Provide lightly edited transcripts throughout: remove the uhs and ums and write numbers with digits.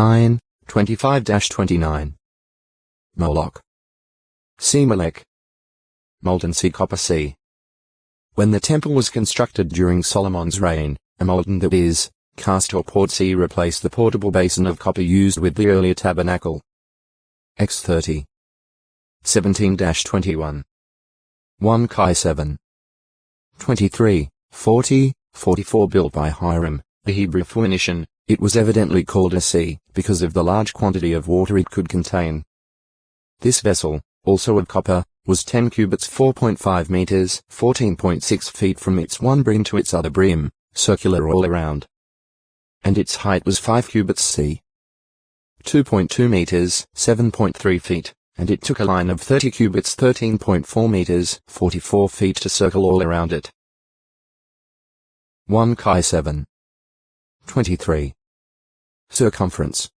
9, 25-29. Moloch. See Molech. Molten sea copper sea. When the temple was constructed during Solomon's reign, a molten, that is, cast or poured sea replaced the portable basin of copper used with the earlier tabernacle. X 30. 17-21. 1 Kai 7. 23, 40, 44. Built by Hiram, a Hebrew Phoenician, it was evidently called a sea, because of the large quantity of water it could contain. This vessel, also of copper, was 10 cubits 4.5 meters, 14.6 feet from its one brim to its other brim, circular all around. And its height was 5 cubits c. 2.2 meters, 7.3 feet, and it took a line of 30 cubits 13.4 meters, 44 feet to circle all around it. 1 Kai 7. 23. Circumference.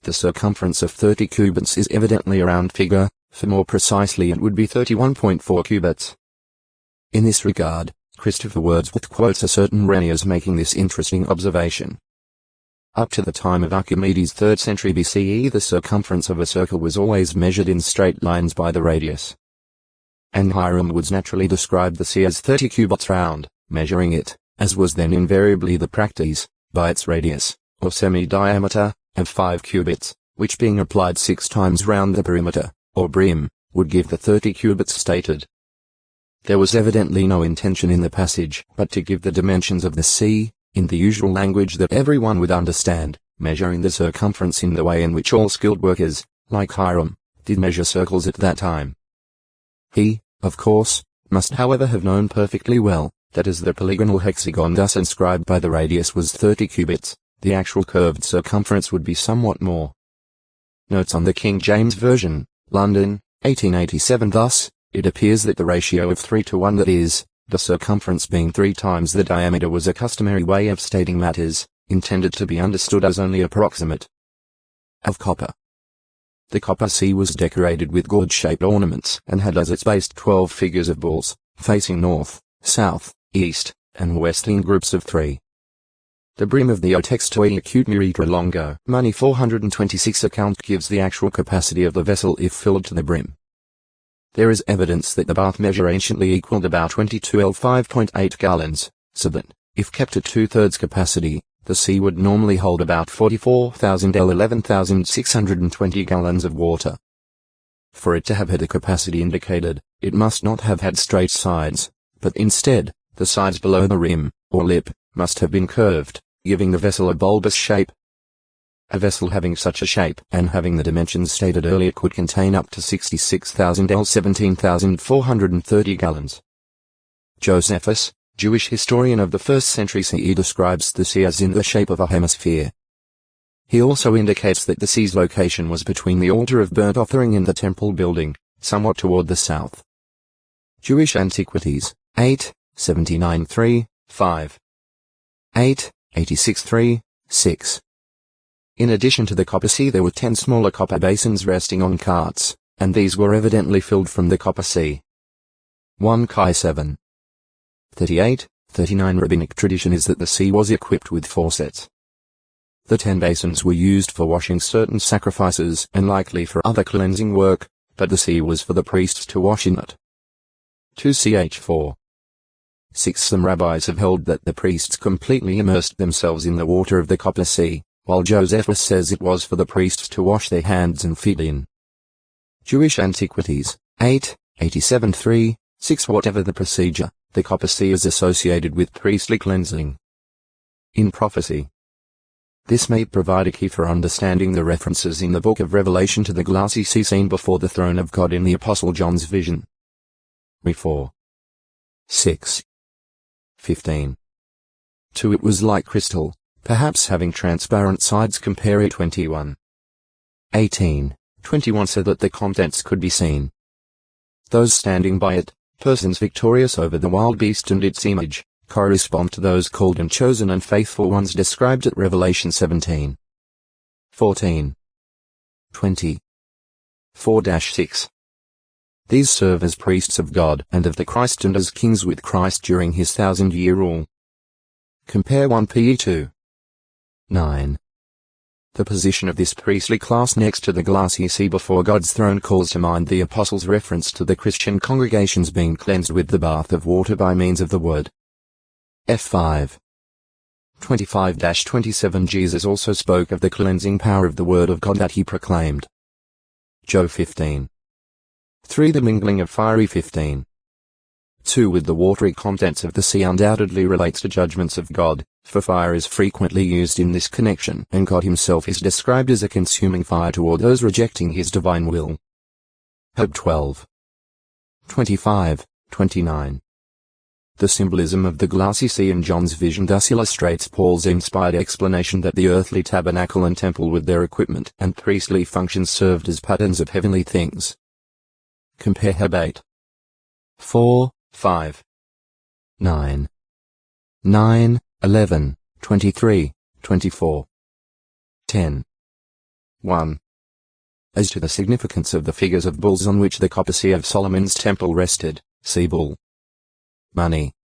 The circumference of 30 cubits is evidently a round figure, for more precisely it would be 31.4 cubits. In this regard, Christopher Wordsworth quotes a certain Rennie as making this interesting observation. Up to the time of Archimedes' 3rd century BCE, the circumference of a circle was always measured in straight lines by the radius. And Hiram would naturally describe the sea as 30 cubits round, measuring it, as was then invariably the practice, by its radius, or semi-diameter, of 5 cubits, which being applied 6 times round the perimeter, or brim, would give the 30 cubits stated. There was evidently no intention in the passage but to give the dimensions of the sea, in the usual language that everyone would understand, measuring the circumference in the way in which all skilled workers, like Hiram, did measure circles at that time. He, of course, must however have known perfectly well, that as the polygonal hexagon thus inscribed by the radius was 30 cubits, the actual curved circumference would be somewhat more. Notes on the King James Version, London, 1887. Thus, it appears that the ratio of 3:1, that is, the circumference being 3 times the diameter, was a customary way of stating matters, intended to be understood as only approximate. Of copper. The copper sea was decorated with gourd-shaped ornaments and had as its base 12 figures of bulls, facing north, south, east, and west in groups of 3. The brim of the O Textoi Acute Muritra Longo Money 426 account gives the actual capacity of the vessel if filled to the brim. There is evidence that the bath measure anciently equaled about 22 L 5.8 gallons, so that, if kept at 2/3 capacity, the sea would normally hold about 44,000 L 11,620 gallons of water. For it to have had the capacity indicated, it must not have had straight sides, but instead, the sides below the rim, or lip, must have been curved, giving the vessel a bulbous shape. A vessel having such a shape and having the dimensions stated earlier could contain up to 66,000 L 17,430 gallons. Josephus, Jewish historian of the 1st century CE, describes the sea as in the shape of a hemisphere. He also indicates that the sea's location was between the altar of burnt offering and the temple building, somewhat toward the south. Jewish Antiquities, 8, 79-3, 5. 8, 86-3, 6. In addition to the copper sea, there were 10 smaller copper basins resting on carts, and these were evidently filled from the copper sea. 1 Kai 7. 38, 39. Rabbinic tradition is that the sea was equipped with faucets. The 10 basins were used for washing certain sacrifices and likely for other cleansing work, but the sea was for the priests to wash in it. 2 Ch 4. 6. Some rabbis have held that the priests completely immersed themselves in the water of the copper sea, while Josephus says it was for the priests to wash their hands and feet in. Jewish Antiquities, 8, 87-3, 6. Whatever the procedure, the copper sea is associated with priestly cleansing. In prophecy. This may provide a key for understanding the references in the book of Revelation to the glassy sea seen before the throne of God in the Apostle John's vision. Re 4. 6. 15. 2. It was like crystal, perhaps having transparent sides. Compare 21. 18, 21, so that the contents could be seen. Those standing by it, persons victorious over the wild beast and its image, correspond to those called and chosen and faithful ones described at Revelation 17. 14. 20. 4-6. These serve as priests of God and of the Christ and as kings with Christ during his 1,000-year rule. Compare 1 Pe 2. 9. The position of this priestly class next to the glassy sea before God's throne calls to mind the apostles' reference to the Christian congregations being cleansed with the bath of water by means of the word. F5. 25-27 Jesus also spoke of the cleansing power of the word of God that he proclaimed. Job 15. 3. The mingling of fiery 15. 2. With the watery contents of the sea undoubtedly relates to judgments of God, for fire is frequently used in this connection, and God himself is described as a consuming fire toward those rejecting his divine will. Job 12. 25, 29. The symbolism of the glassy sea in John's vision thus illustrates Paul's inspired explanation that the earthly tabernacle and temple with their equipment and priestly functions served as patterns of heavenly things. Compare Job 8. 4, 5, 9, 9, 11, 23, 24, 10. 1. As to the significance of the figures of bulls on which the copper sea of Solomon's temple rested, see bull. Money.